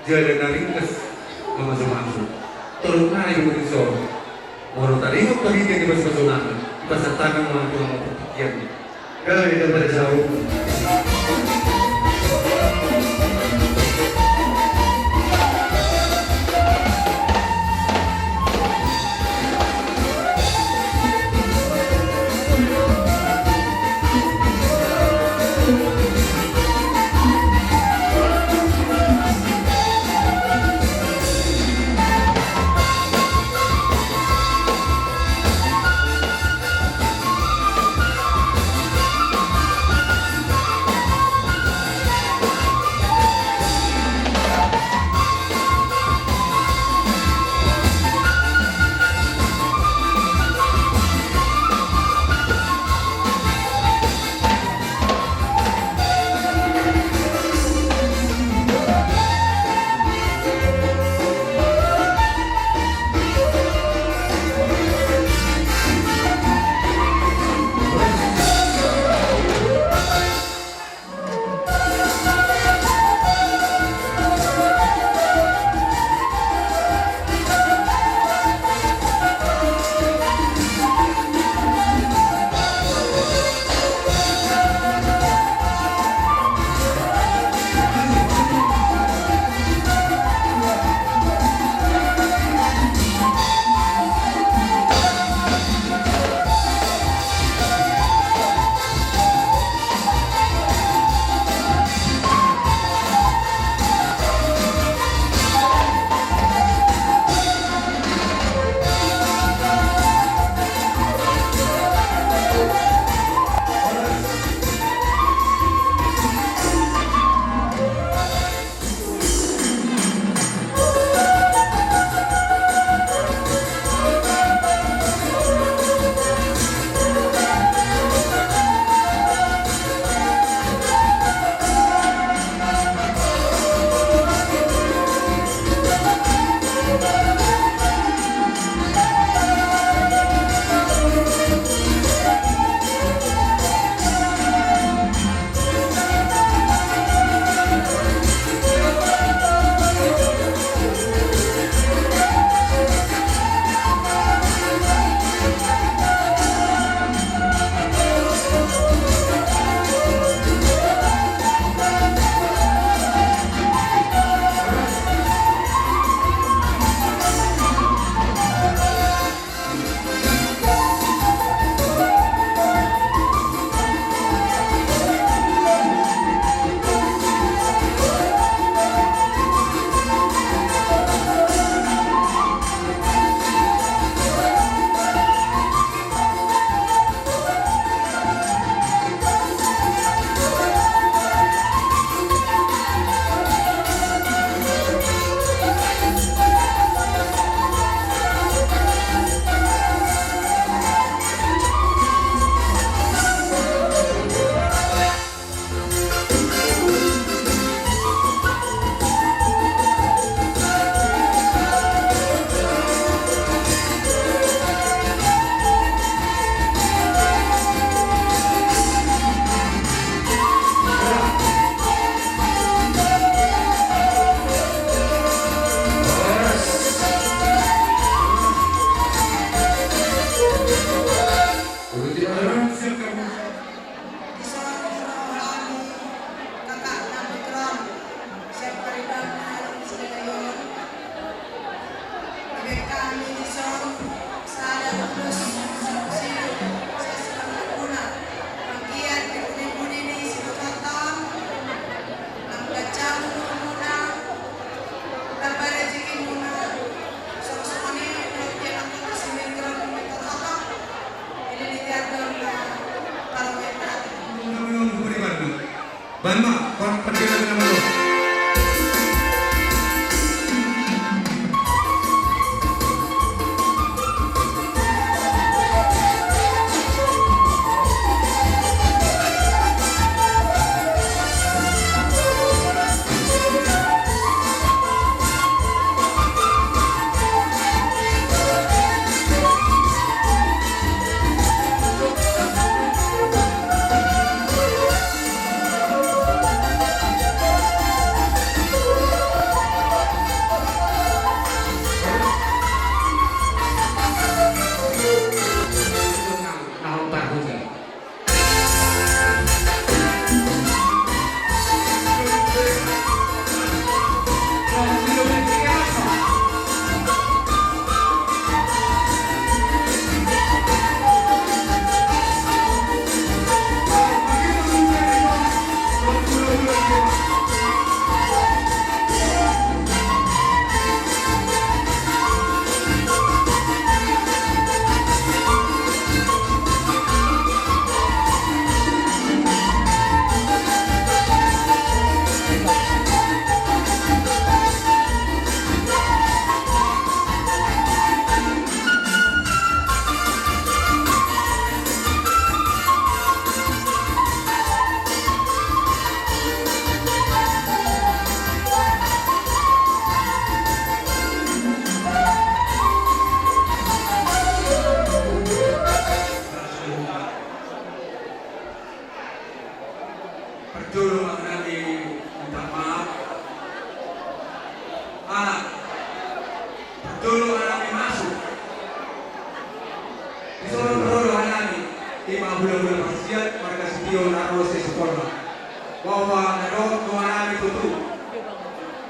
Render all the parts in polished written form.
jalan naringkes masuk-masuk turun ayo iso moro tadi kok tadi di pas-pasungan pasatanan mga mga pagkakyan kaya ito pada jauh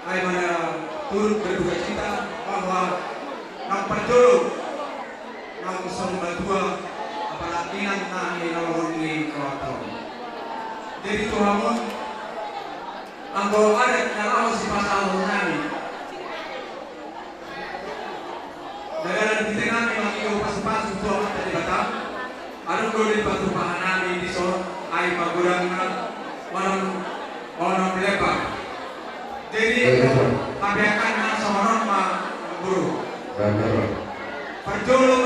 ay mana turut berduka cita bahwa ng pagtulog ng isang madua apalakinan na inalawang ni kawatawan. Dito hamon ang adat na lawas si pasahon namin. Nagalan kita namin ang iyong pasapasok sa mga talibata. Anong gawin patupahan namin dito ay magurang na walang lepak. Jadi pabiakan na sa manon guru. Pagtulong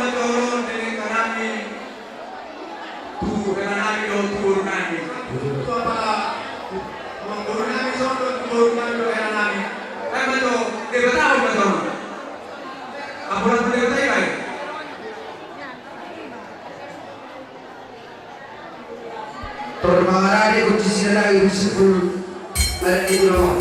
dari kami dengan kami turun kami. Itu apa? Mengguru kami soal turun kami dengan kami. Betul. Dia tahu betul. Apa yang dia tahu? Permangaari kunci sila yung sepul Malino.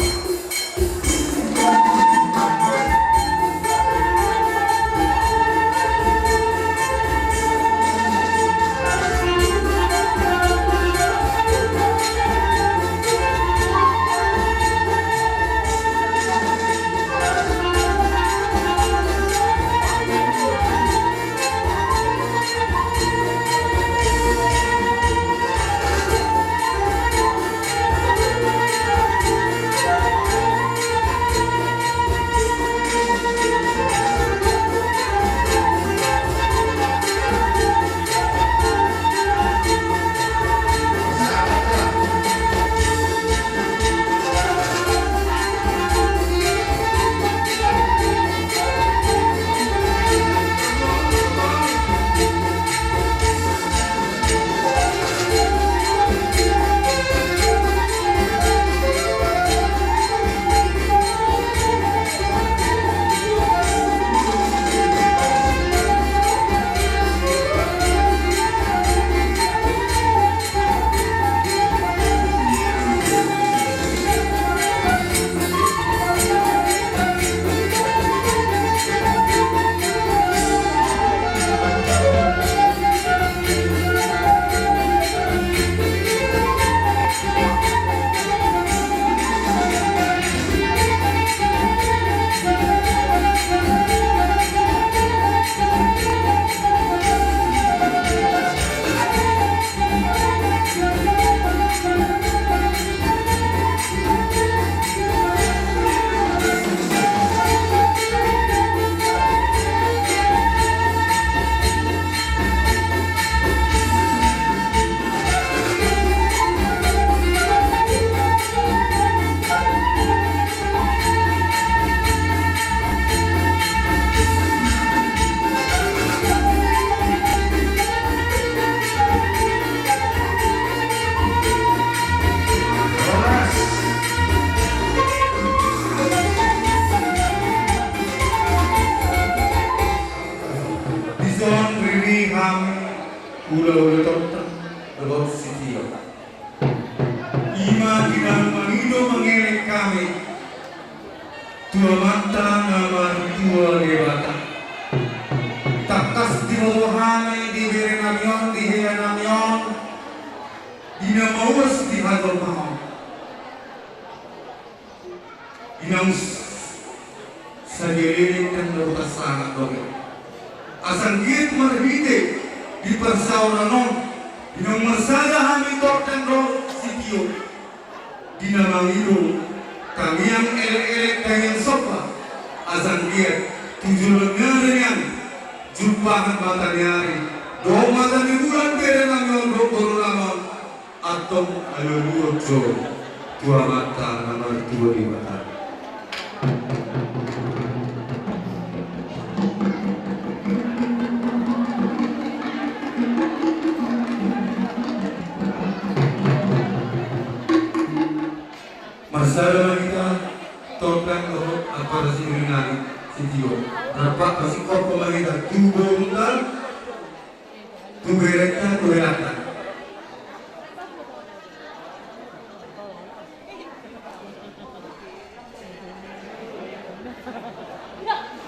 Pulau Letong Lebok Sitio. Ima kinang mangido mengelek kami. Tua mata ngamar tua dewata. Takas di bawahane di berenamion di heanamion. Ina mawas di hadol mahon. Inang sajeliling dan lepas sangat doge. Asang giat marhide di persaunanon dinong marsada kami torten ro sitio dinamangido kami yang elek-elek kayang sopa asang giat tujuh lengan jumpahan batanyari do matani bulan bere namion rokoro namon atom aluluo jo tua mata namar tua di mata. Masalah kita tokan lo apa si ringan si Tio. Rapat masih kau pemerintah tubuh untar, tubuh rekta, tubuh rata.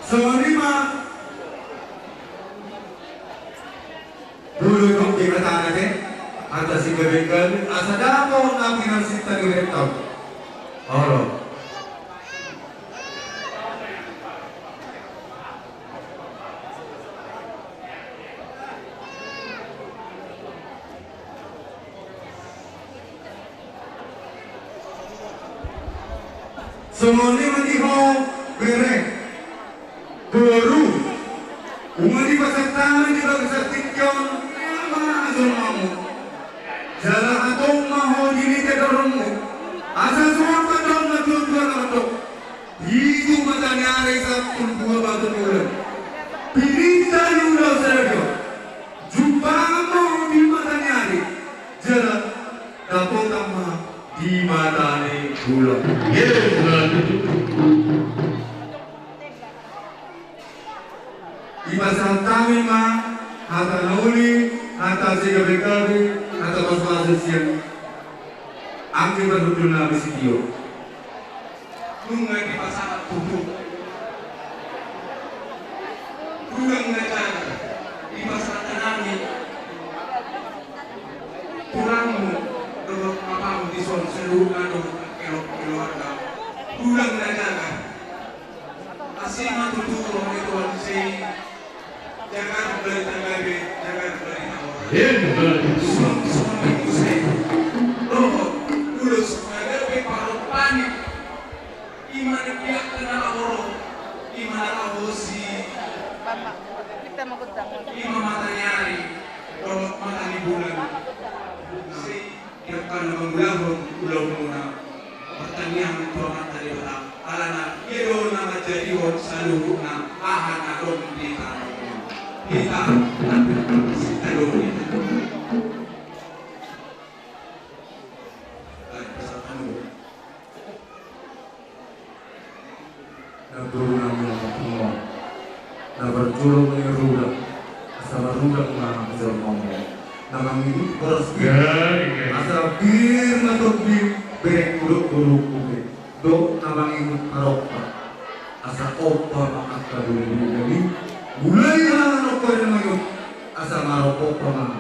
Semarima bulu kau di mata nanti atas si bebekal asal dapur nabi nasi tadi rekta. Oro Semuanya meniho bere baru umur di pasar tangan di pasar tikyon nama azul mamu jalan atau maho dini tedormu asal semua padon tujuan atau itu matanya hari Sabtu dua batu bulan pirita yuda sergio jumpa mau di matanya hari jalan dapur tambah di matanya bulan Ibasal kami mah hata nauli hata siga bekabi hata pasal siang angke berdudul nabi sidio Bunga di pasar tubuh Bugang ngajar di pasar tanami Tulangmu Dorot papamu di son seluruh dorot keluarga Bugang ngajar Asing matu turun itu ansih Jangan beri tanggapi Jangan beri awal Suami musik Rohot Ulus menghadapi parut panik Imana pihak kena awal Imana awosi Ima mata nyari Rohot mata di bulan Si Kirkan menggulabun Ulau muna Pertanian tua mata di belakang Alana Yedo nama jadi won saluruh na Ahan akon di tanah Kita si taluh kita Nabruna mula semua, naberjulung ruda, asal ruda mengarang asal ngomong, namanya bersih, asal bir natur bir berek buruk kubi, do namanya ikut karopa, asal opa makaka dulu jadi, mulai anak opa yang mayut, asal maroko opa mana,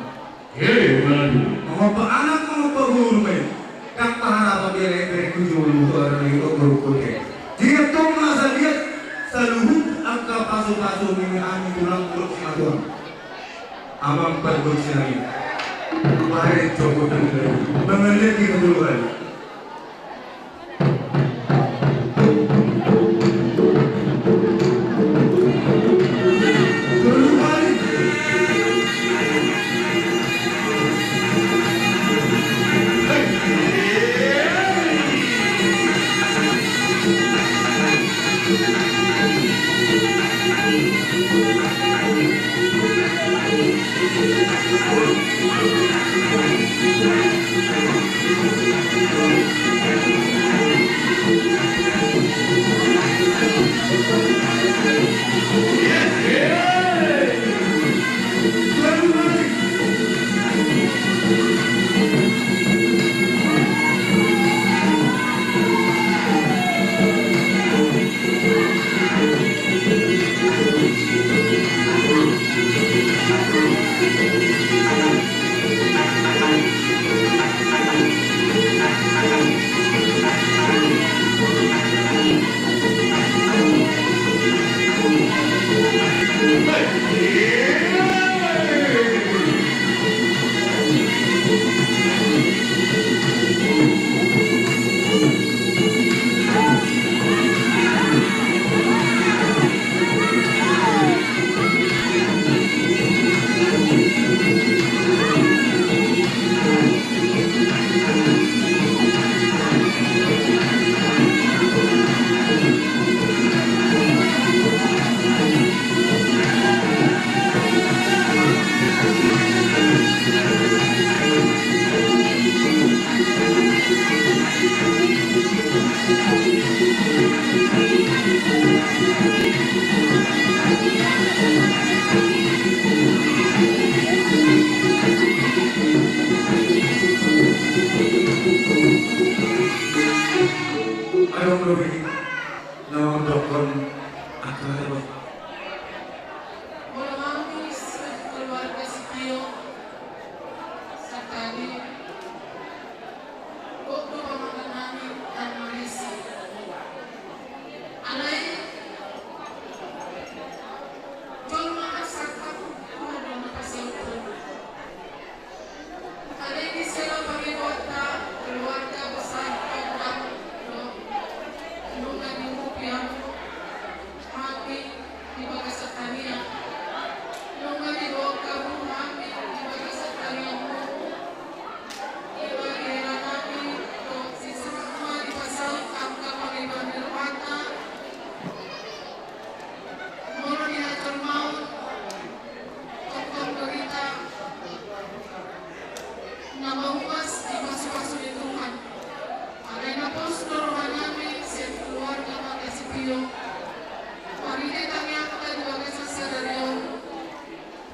mengapa anak mengapa guru main, kak pahala berek tujuh orang itu buruk kubi. Jika kau merasa lihat seluruh angka pasu-pasu ini angin tulang buruk semua amam bergursi lagi kemarin cokot dan lagi mengalir di kedua kali Dio. Marinita niya ako kayo bagay sa Serario.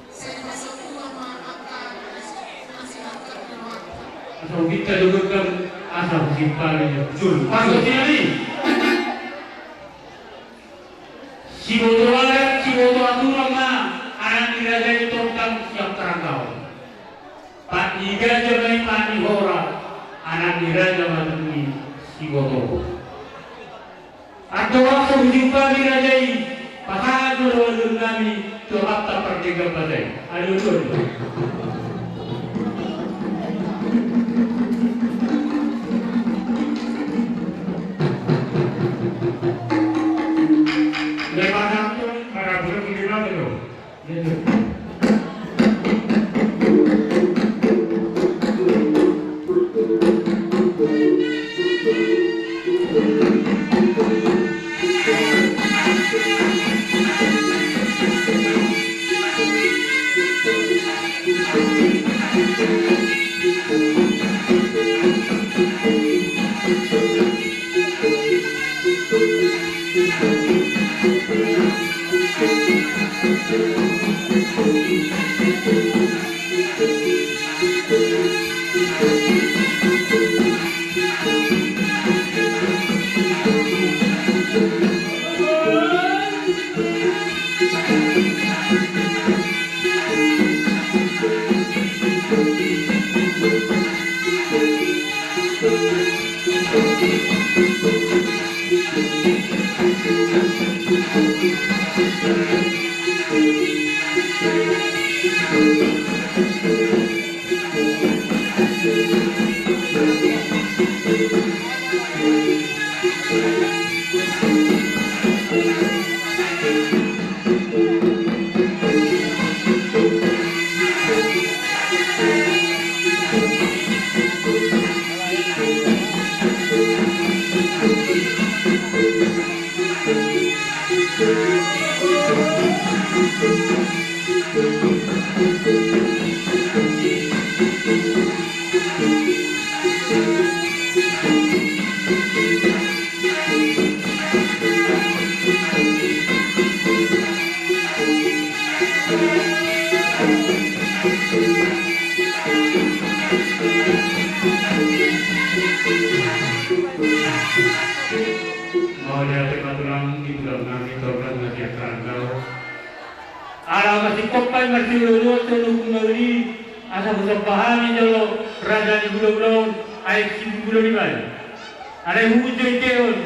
Sa iba sa ulang mga angkat na sinangkat ng wakta. Atau kita juga kan asal simpalnya. Betul. Masuk sini. Si bodoh aturan mah anak diraja itu tentang yang terangkau. Pak Iga jamai pani hora anak diraja matumi si bodoh. Atau waktu berjumpa dirajai pahadur walun kami tu hakta perdeka badai. Aduh tu. Lepas itu para budak gila tu. Mau dia terkatulang di bulan kami program ngasih terangkau. Alam masih kopai masih lulu telu kembali asa besar pahami jalo raja di bulan air si bulan ini balik. Ada hujan teon.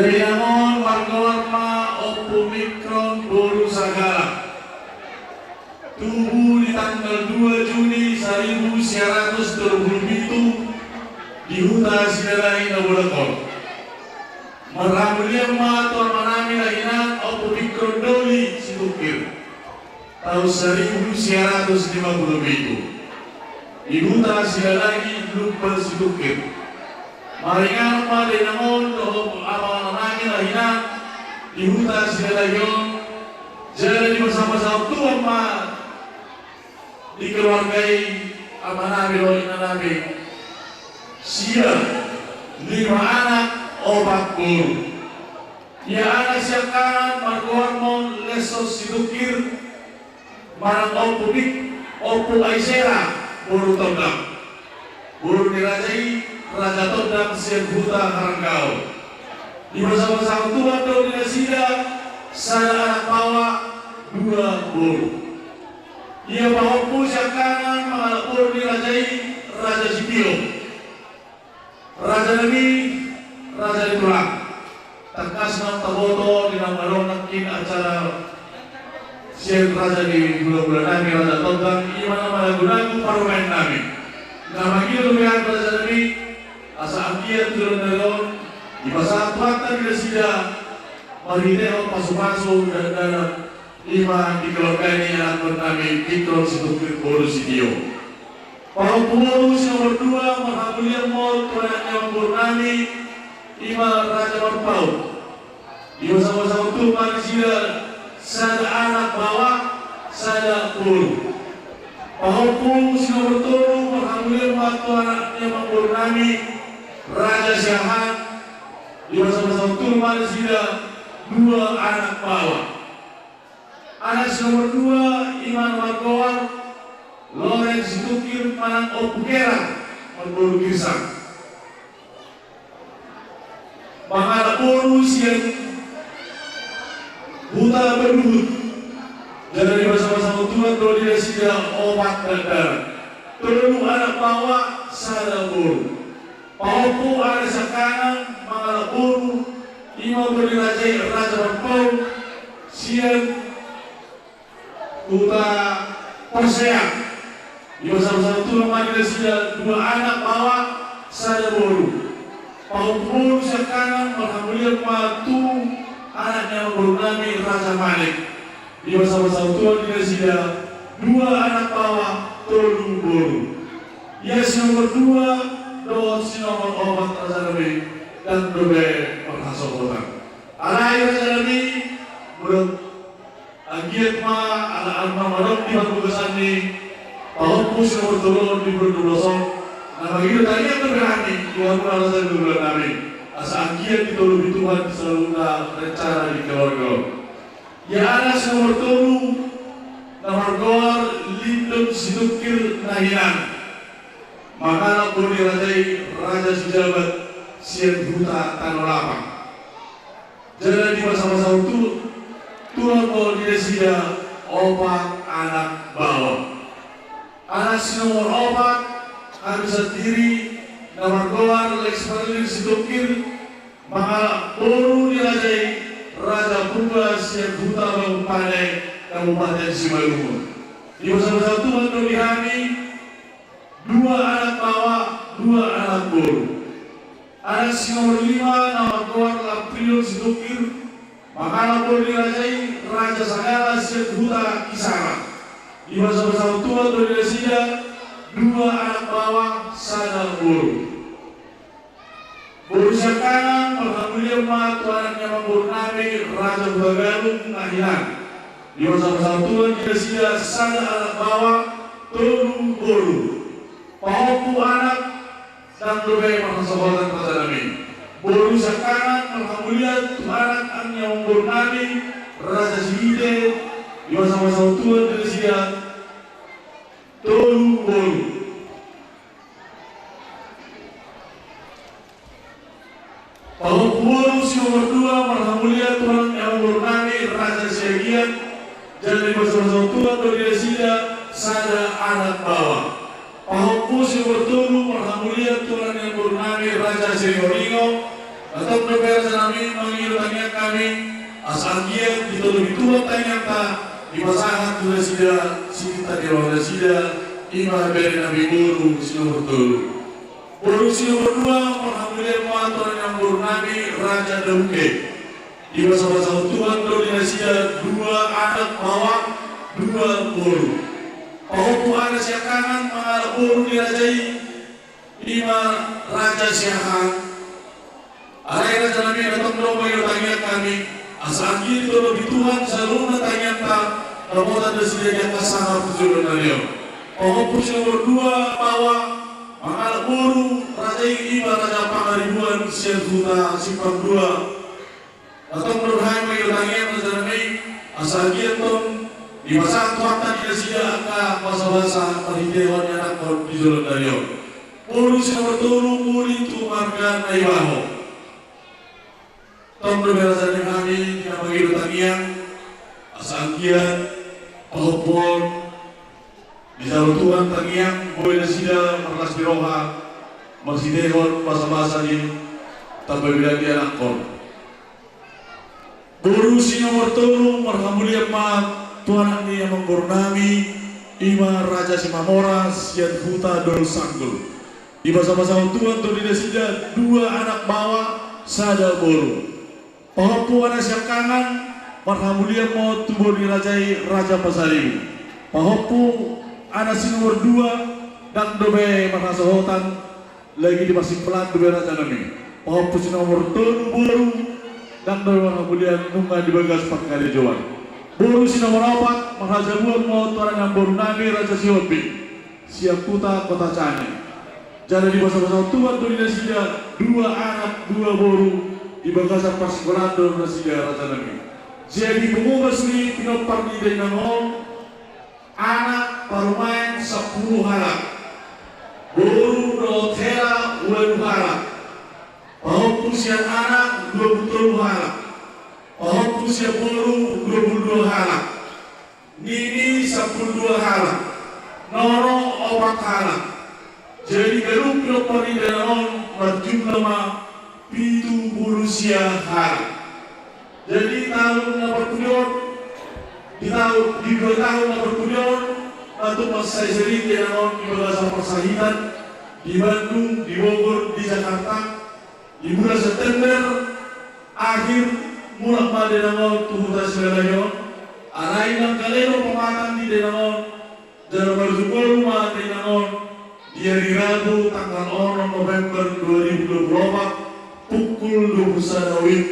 Dari namun margowarma opo mikron boru sagala. Tubuh di tanggal 2 Juni 1927 di Huta Sinalai Nabulakor. Marhamulian ma tuan manami lahinan opo mikron doli Situkir tahun 1957 di Huta Sinalai lupa Situkir. Maringan pa din naman ang namin lahinan di Huta Sinalai jadi bersama-sama tuan ma di keluargai ama nabi o ina nabi siya 5 anak opat guru. Ya anak siya kanan margowarmon lesos Situkir marang opo Aisera buru tondang buru dirajai Raja Tondang siya Huta Haranggao. Di bersama-sama tuan do dinasida saya anak bawa 2 buru. Ia bawa po siya kanan mga buru dirajai Raja Sipio, Raja Nabi, Raja Ditulak. Tangkas ng taboto di ng nakin acara siya Raja di bulan-bulan namin Raja Tondang iman na malagunago parlemen namin. Namanya lumihan Raja Nabi asa angkiat turun dalam di masa tuatan kita sida marineo pasu-pasu dan lima dikeluarkan ini anak bernama Mikron Situkir Boru Sidio. Para pengurus nomor 2 Marhamulian Mall tuannya Burnami Ima Raja Marpau. Di bersama-sama tuan sida sada anak bawah sada buru. Para pengurus nomor 3 Marhamulian Mall tuannya Burnami Raja Syahan di bersama-sama turman sida 2 anak bawah. Anak nomor 2 Iman Margowar Loren Situkir Manang Opukera Berburu Girsang. Pangarap Boru siang Huta Berduhut jadi bersama-sama Tuhan Dodi sida opat dan Terlalu anak bawah sada Boru. Paupo ada sakanan mga buru ima berdiraja Raja Marpau siang Huta Perseang di bersama-sama tuan majelis sida 2 anak bawah sada buru. Paupo sakanan Marhamulian matu anaknya bernama Raja Malik di bersama-sama tuan majelis sida 2 anak bawah tolu buru. Yes nomor 2 doon sinomor obat Raja Nabi dan dobe perhasobotan. Alay Raja Nabi belum agiat ma ala alma marok di pagbugasan ni pahopus nomor turun di berdulosong na magido tadi ang berani Tuhan pun Raja Nabi asa agiat ditulungi Tuhan selalu na rencana di keluarga. Ya anak nomor turun nomor goar lindung Situkir nahinan maka boleh dirajai Raja Sujabat siang Huta Tanolapa. Jadi bersama-sama Tuhan boleh disida opat anak bawah. Anak nomor opat harus sendiri nomor goar Lex Marlin Situkir maka boleh dirajai Raja Purba siang Huta Bangpane Kabupaten Simalungun. Di bersama-sama Tuhan dolihani 2 anak bawah, 2 anak buru. Anak nomor 5 nama Goar Laprio Situkir maka boleh dirajai Raja Sagala siang Huta Kisara. Di bersama-sama Tuhan boleh disida 2 anak bawah, sada buru. Buru siang kanan Marhamulian matu anaknya Burnami Raja Bagalung Nahilan. Di bersama-sama Tuhan disida sada anak bawah, tolu buru. Paupo anak dan dobe persahabatan Raja Nabi. Buru sa kanan Marhamulian tu anak ang yang Burnami Raja Sihide di bersama-sama Tuhan dari sida tolu buru. Paupo buru si nomor 2 Marhamulian Tuhan yang Burnami Raja Siagian jadi bersama-sama Tuhan dari sida sada anak bawah. Paupo si berturu Marhamulian Tuhan yang Burnami Raja Sirioringo Atau berbeda kami mengirimkannya kami asal dia itu lebih tua ternyata di masalah sudah sida cinta di luar sida imam dari Nabi Guru sino betul. Guru sino berdua alhamdulillah mantan yang guru Nabi Raja Dauke. Di masa-masa Tuhan Dodi sida dua anak bawa dua guru. Pahopu ada siang kanan mengalami guru dirajai imam Raja Siahan. Akhirnya Nabi datang berapa yang tanya kami asal itu lebih Tuhan selalu tanya tak robotan bersedia di atas sangat tujuan beliau. Penghapus yang berdua bawa mengal guru Raja Iba Raja Pangaribuan Sian Huta Simpang dua datang berhai yang tanya Nabi asal itu di masa Tuhan tadi bersedia angka bahasa-bahasa perhitungan yang akan tujuan beliau. Guru yang berturu guru itu marga Naibaho. Tom berbeda dengan kami yang begitu tanian asal-kian apapun di jalur Tuhan tanian boleh sida merkas biroha masih dehon masa-masa ini tak berbeda dia nakon guru si nomor turu marhamulia mat Tuhan ini yang menggurnami Ima Raja Simamora Sian Huta Dol Sanggul di masa-masa Tuhan Dodi sida dua anak bawa sada boru. Pahopu ada siang kanan, marhamulia mau tubuh dirajai Raja Pasaribu. Pahopu ada si nomor dua dan dobe marasa hotan lagi di masing pelat dobe Raja Nami. Pahopu si nomor tujuh buru dan dobe marhamulia nunga di bagas pakari Jawan. Buru si nomor 4 marhaja buat mau tuaran yang baru Nami Raja Siopi. Siap puta kota Cane. Jadi di masa-masa Tuhan Indonesia dua anak dua boru di bagasan Paskolando na siya Raja Nami. Jadi pengumas ni pinoparni din ng anak parumayan 10 halak. Buru no tera 8 halak. Pahopu siya anak 20 halak. Pahopu siya buru 22 halak. Nini 12 halak. Noro 4 halak. Jadi garup pinoparni din ng berjumlah Pitu Burusia Hari. Jadi tahun nomor kuliah di 2 tahun nomor kuliah untuk masa seri dengan di bahasa persahitan di Bandung, di Bogor, di Jakarta di bulan September akhir mulak pada dengan tuhuta segalayo arai ng kalero pematan di dengan dalam berjumpa rumah di dengan di hari Rabu tanggal 6 November 2024 pukul 21 wib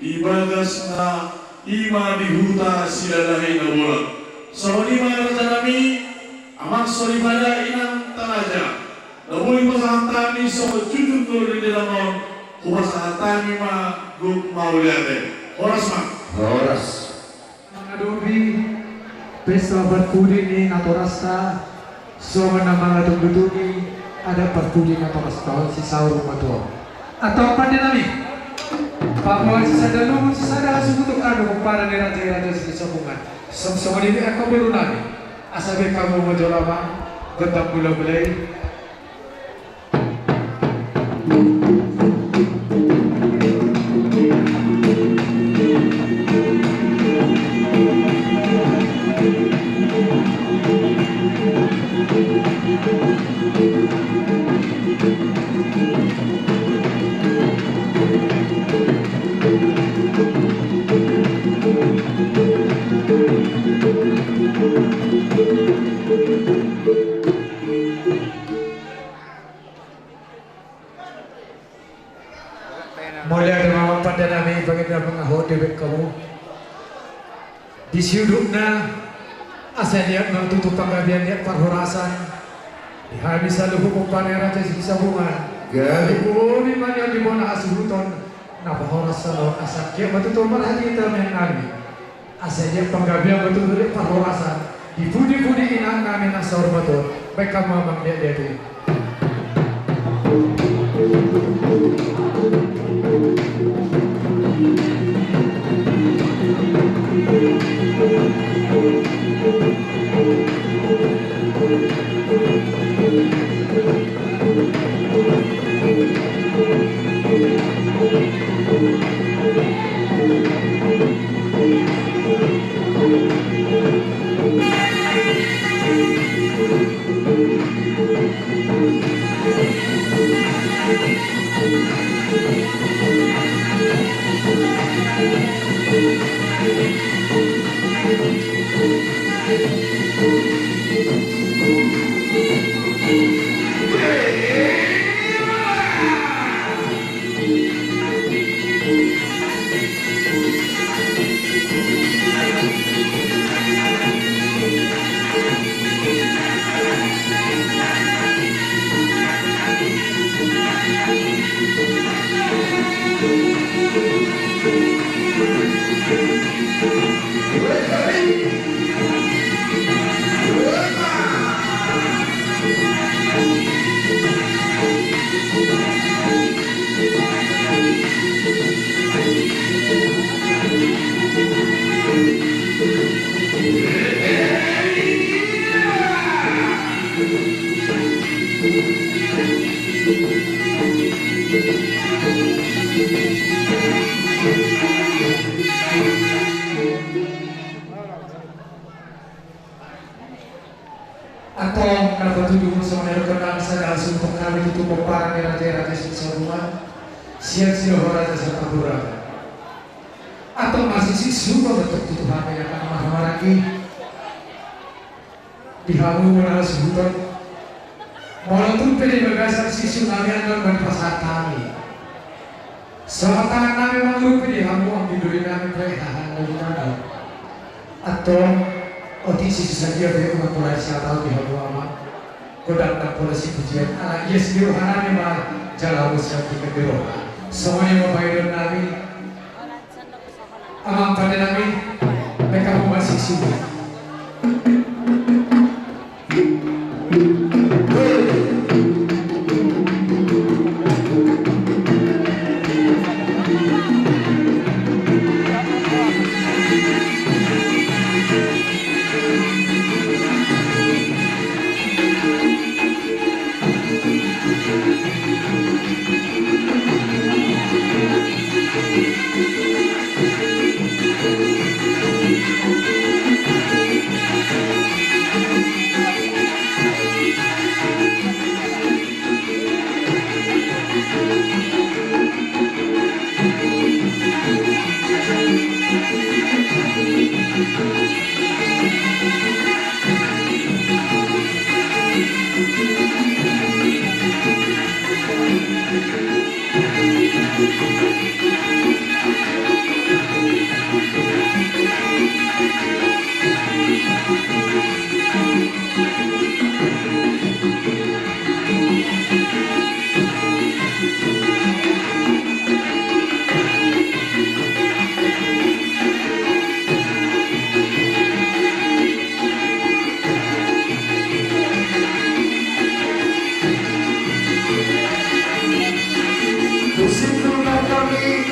di bagas na ima di huta silalahi na bulan. So di mga Raja Nami, amak sorry pada inang tanaja. Nabuhi pasahantani so jujur ko rin nilang kupasahantani ma guk mauliate. Oras ma? Horas. Mga dobi, pesta berpudi ni natorasta, so na mga tugdudugi, ada berpudi natorasta si Sauro Matua. Atau apa dia nami? Pak Mawar sisa dalu, sisa dah subuh anu para neraja-neraja sisa sambungan. Sama-sama ini aku baru nami. Asabe kamu majolama, gentang gula-gulai. Mulai dari mama pada nami bagaimana mengahod debek kamu di sudutna asal niat mentutup penggabian niat perhorasan di habis lalu hukum panera jadi sambungan Gabi. Bumi mana di mana asuhuton na perhorasan lawan asal dia betul merhati termen nami asal dia penggabian betul dari perhorasan di budi-budi inang nami nasor betul baik kamu abang dia itu. Atau kalau tujuh sama rekan saya langsung kami itu peparang yang raja semua siap siap raja serta pura. Atau masih siswa bentuk tutupan yang akan mahal lagi dihamu menaruh sebutan. Walaupun pilih bergasar sisu kami akan berpasar kami. Sama tangan kami mengurut dihamu ambil duri kami perhahan lagi nada. Atau otisi saja beliau memulai siapa di hamu amat. Kodam dan polisi pujian anak yes biru hanami mah jalan usia kita biru. Semuanya membayar kami. Amang pada kami mereka masih sibuk. Musim kami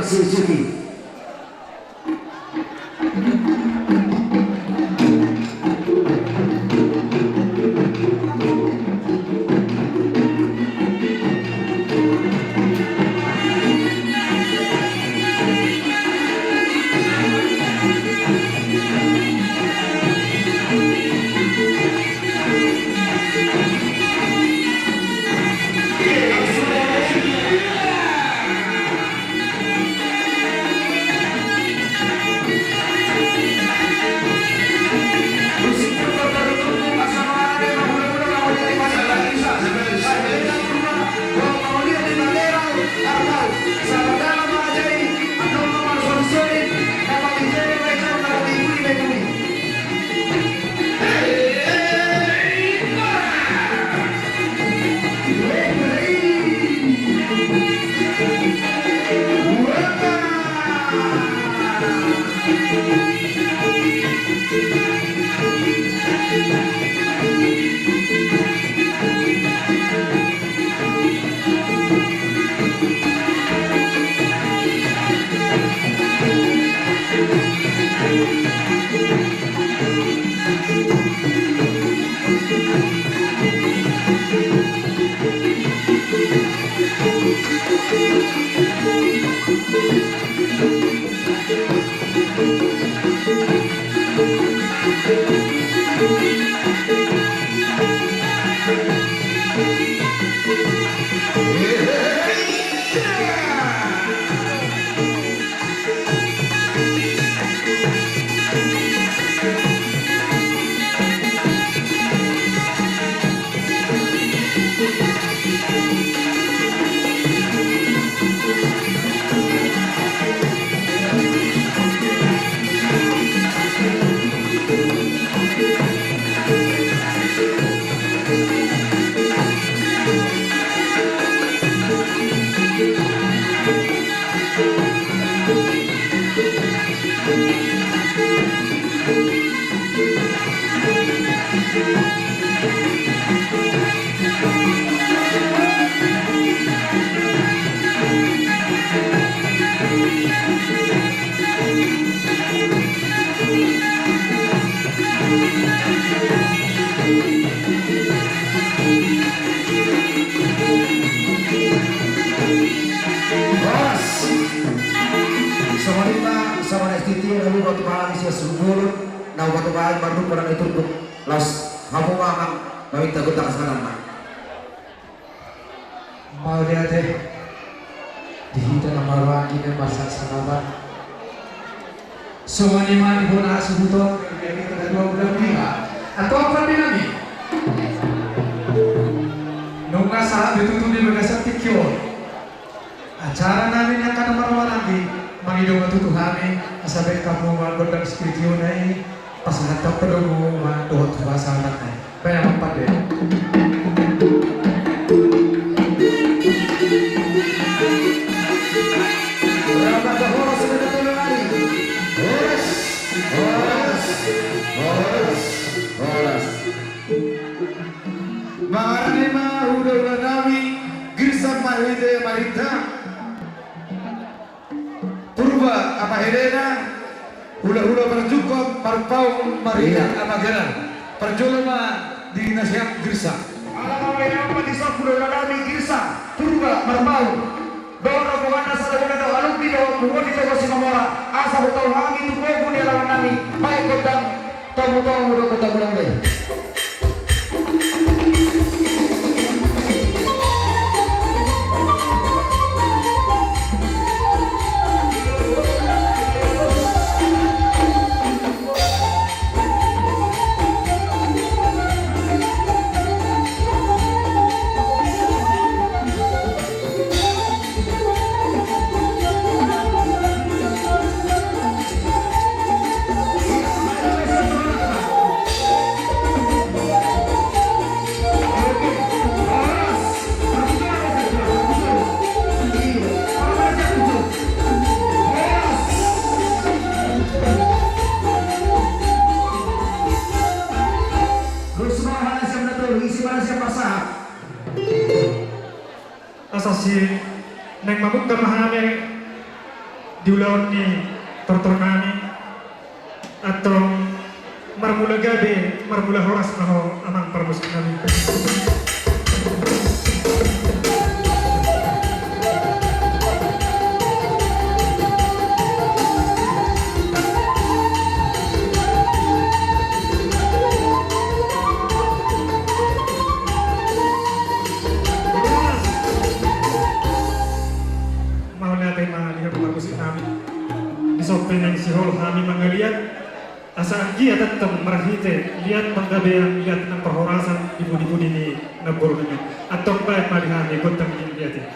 Suzuki. Mau dia teh dihita nama ruangi dan masak sanabat. Semua ni mah dibona sebuton jadi kita dua bulan pihak atau apa dinami? Nunggu saat ditutup di bagasat tikio. Acara namin yang kada marwah lagi mangidong tutuhani asabe kamu manggon dan studio nai pas hatap pedungu mah doa bahasa anak nai. Banyak empat deh. Maharima udah nami Girsa Mahide Marita Purba apa Helena hula-hula bercukup parpau Marita apa geran perjolama di nasihat Girsa alam apa di sapura nami Girsa Purba marpau doa pokoknya sada bulan doa lupi doa bukan di coba si nomora asa betul hangi tu kogu di lawan nami baik kodam tamu-tamu udah kota bulan deh. Asasi neng mabuk kamahame diulawan ni tortornami atau marmula gabe marmula horas maho amang permusik kami. Sopin yang sihol kami mengeliat asa dia tetap merhite lihat penggabean lihat tentang perhorasan ibu-ibu ini nabur ini atau baik malihan ikut temin lihat ini.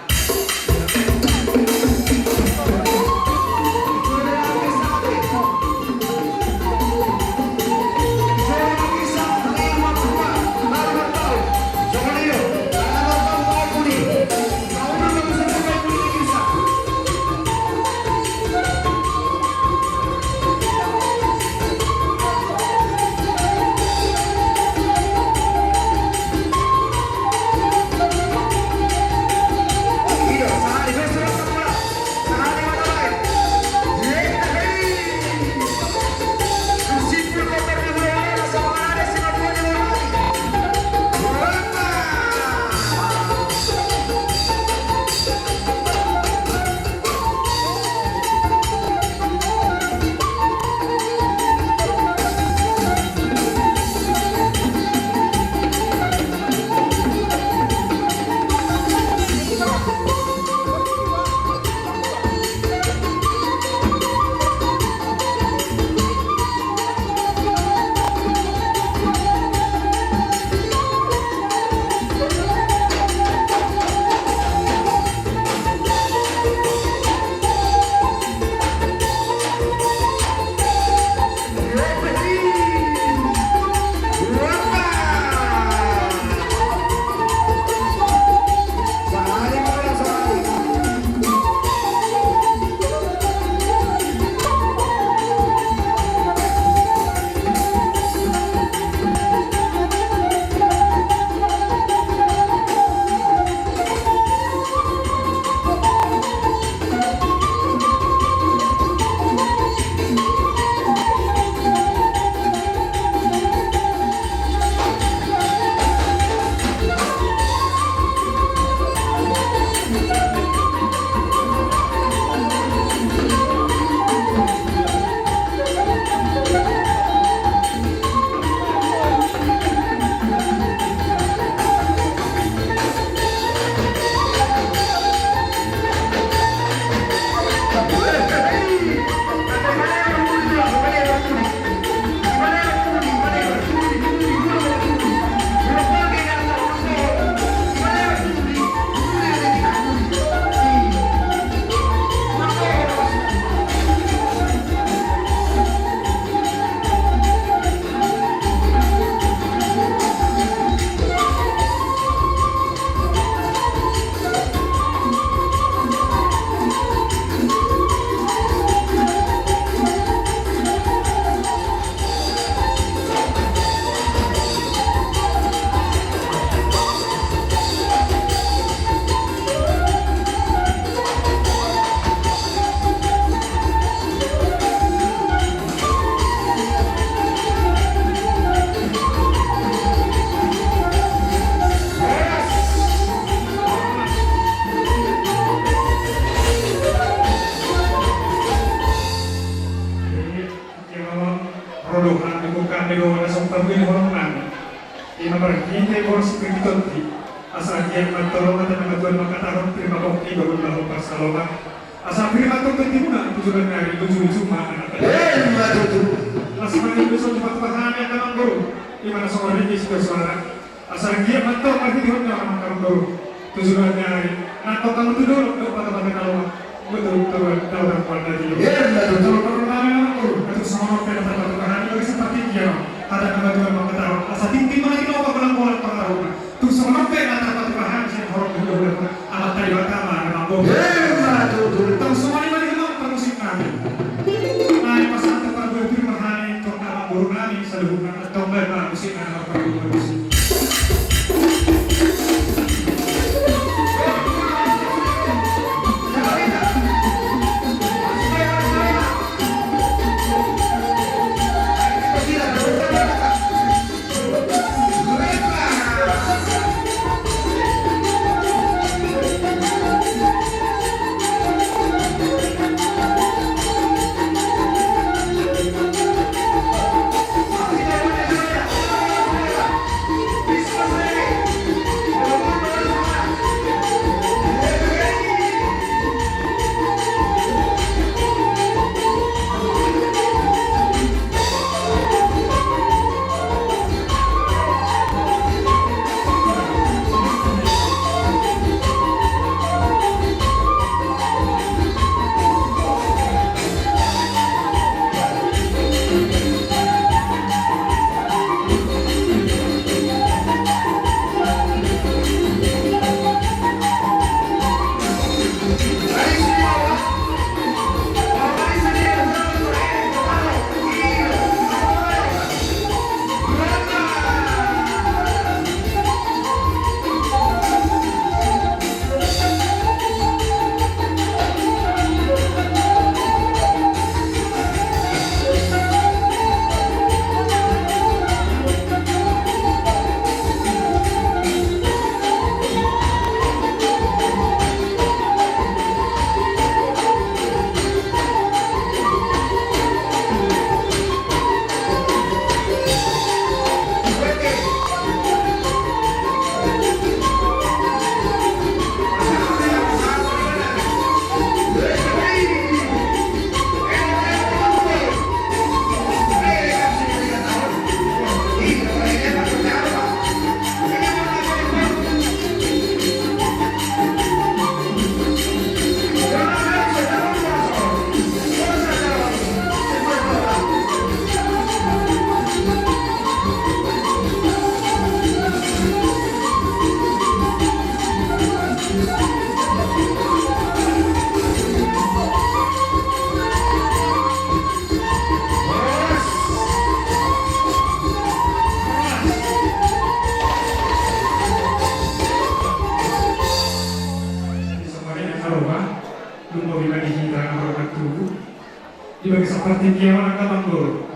bagi seperti kiawan kamanggul.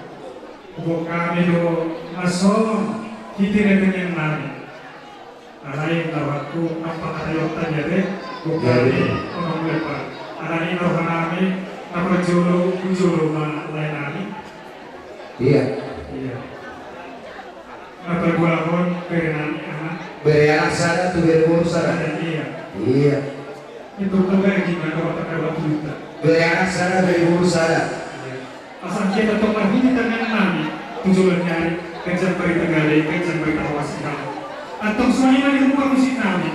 Hukum kami do masom hitire dengan nari. Alai lawatku apa kayota jadi bukali orang lepas. Alai rohanami apa jolo ma lainani. Iya. Iya. Apa gua pun berenani anak. Beri anak sana tuh beri urus sana. Iya. Iya. Itu tuh kayak gimana waktu kita. Beri anak sana beri urus sana. Asal kita tahu ini dengan nami tujuan nyari kencang beri tegali kencang beri tawas kamu. Atau semuanya itu bukan musik nami.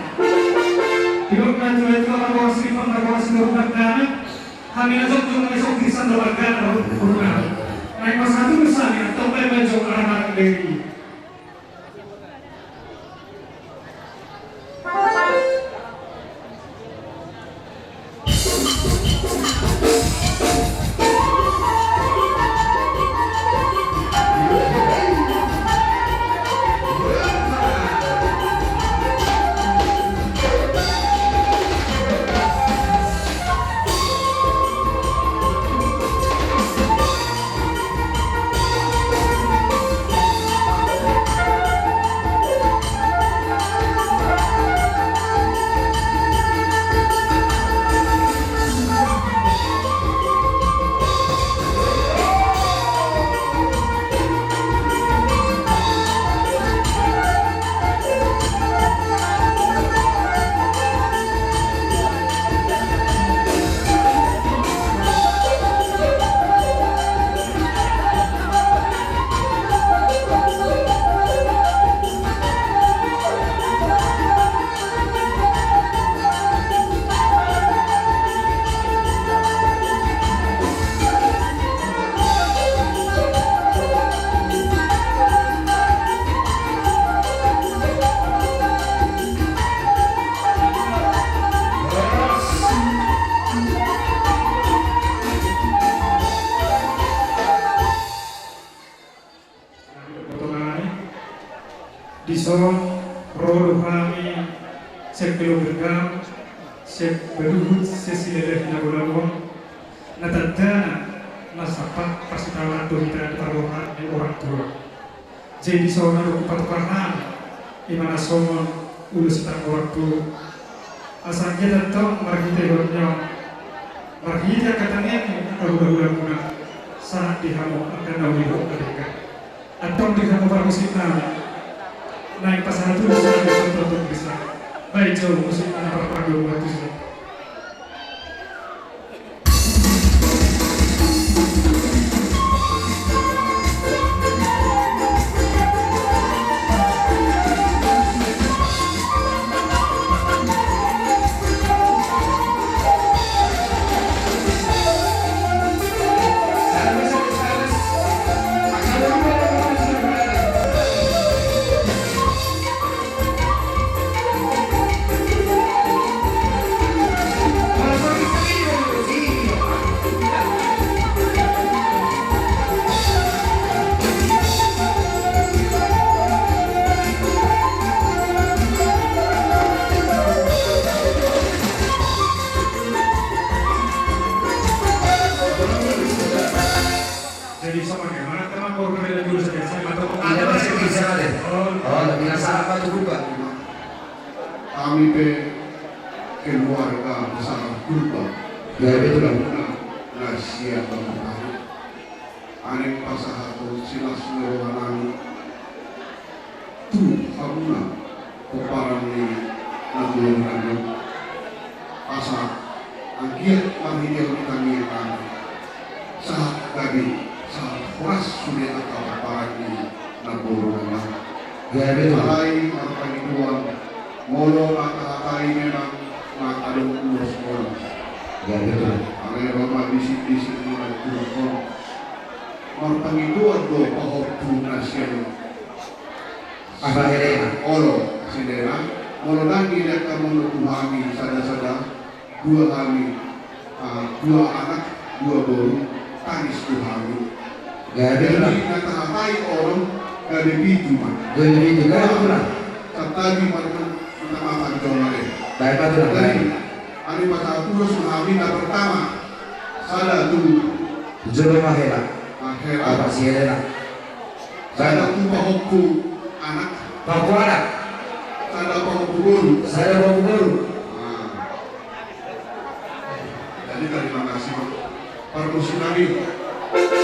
Tidak nanti itu akan bawa seripang bawa seripang nami. Kami nasib cuma esok kisah dalam gana urungan. Naik pas satu misalnya atau baju anak dari. Dison rodo kami sekilogram seberut sesileleh nabulabon natadana nasapak pasitawa kita taruhan di orang tua. Jadi sona do patukahan imana somon ulu setang orang tua. Asal kita tahu margita yornya margita katanya agula-gula muna saat dihamu akan nawiho mereka atau dihamu musik nami. Naik pasal itu bisa baik jauh musik anak perpadu waktu itu. Jadi sama gimana teman mau kembali dulu saja saya atau Ada masih bisa deh. Oh, lebih rasa apa tuh bukan? Kami pe keluarga besar kurba. Ya betul. Rahasia pemerintahan. Anek pasahatu silas ngerohanani. Tu hamuna peparani nabulungan. Pasah angkiat mahidil kami kami. Saat tadi saat keras sudah atau parani nabulungan. Ya betul. Alai marpani dua molo mata-matai memang makadong urus molo. Ya betul. Alai roma bisik-bisik mulai turun. Marpani dua do pahok tunasian. Apa kira? Olo sidera molo lagi nak kamu kami sada-sada dua kami dua anak dua baru tanis kami. Ya betul. Jadi nata-matai orang gade bitu man. Jadi itu kan betul. Tadi mereka makan jomare. Baik betul. Jadi hari masa terus mengambil pertama sada tu Jolo mahera. Akhirnya Bapak si Helena. saya tumpah hoku anak, Bapak anak. saya tumpah hoku guru. Saya bapak baru. Nah, jadi terima kasih permusi kami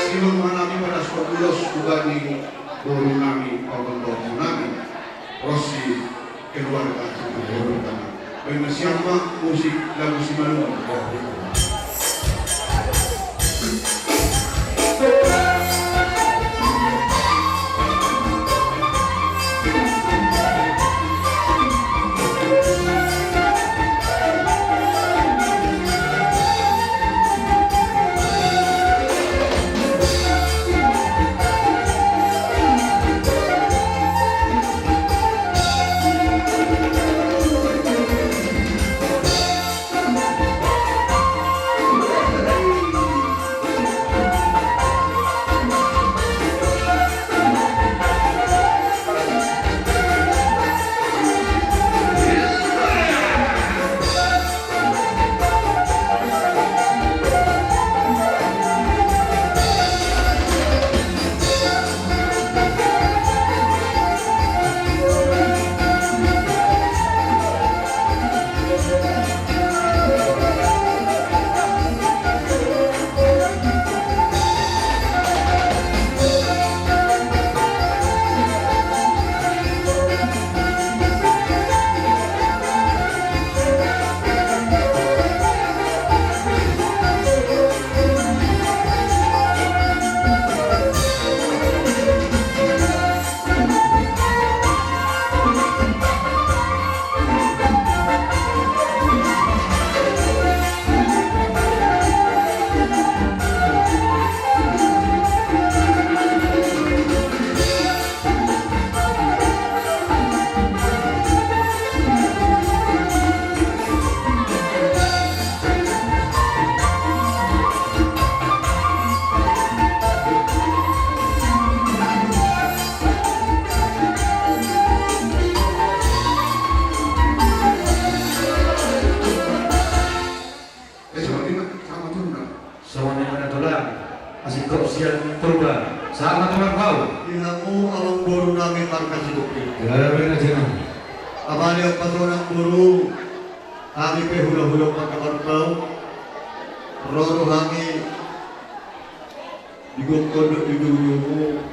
silung manami pada sekolah subani boru nami pawan boru nami Rosi keluarga boru nami dengan siapa musik dan musik malu. Semuanya mana dolar. Masih kau siap purba. Sama teman kau. Dinamu awang boru namin markas hidup ini. Gawin aja. Abali ang patunang boru. Kami pe hula-hula pagkakartaw. Roro kami. Digong kondo iduyo mo.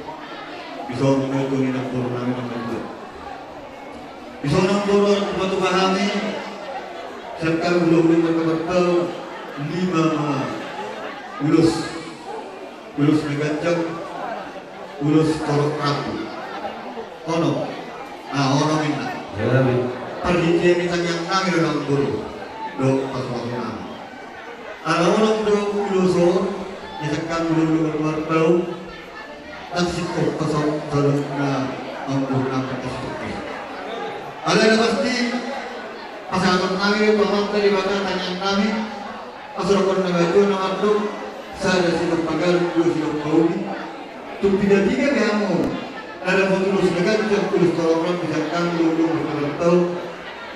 Bisa mo ito ni ng boru namin ang ganda. Bisa ng boru ang patuba kami. Serta hula-hula pagkakartaw. 5 ulus negancang ulus torok rapu ono ono minta pergi minta yang nami dalam guru do paswagina ala ono do ulusor nyekan dulu keluar tahu dan sikap pasal dalam na anggur nang kasih ala pasti pasangan nami pamam dari bahkan tanya nami asal kon nagato na adto sa silong pagal do silong kauli tupida tiga kamo ada foto sedekat yang tulis orang misalkan dulu bertahun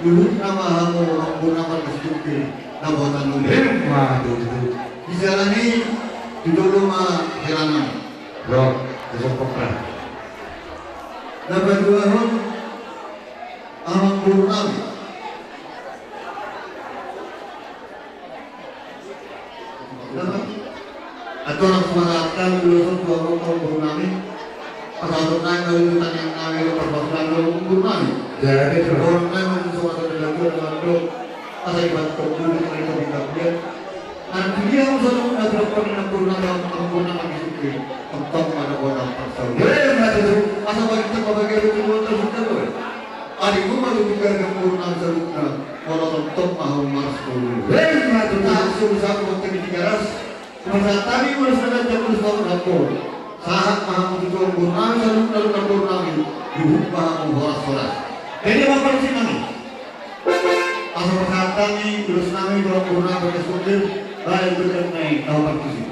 dulu nama kamu ampun nama kesuki nama tanah di jalan ini dulu mah helanan Bro, besok kopra. dapat 2 tahun amang burunam atau orang semangatkan dulu 2 tahun burunami pasal naik dari yang naik perbasan burunami Jadi terus. orang naik dari suatu negara dengan dok asal ibarat kubur di mereka bingkapnya nanti dia harus ada berapa dengan burunami disukai untuk pada orang pasal asal bagi tempat bagi itu tersuka loh adikku malu juga dengan burunami tersuka kalau untuk mau masuk nah susah untuk digaras masa tadi harus ada jam tahun rapor saat maha menjual burunami selalu dalam burunami diubah membawa sholat jadi apa sih kami asal saat kami terus nami dalam burunami berkesudir baik benar naik tahu partisi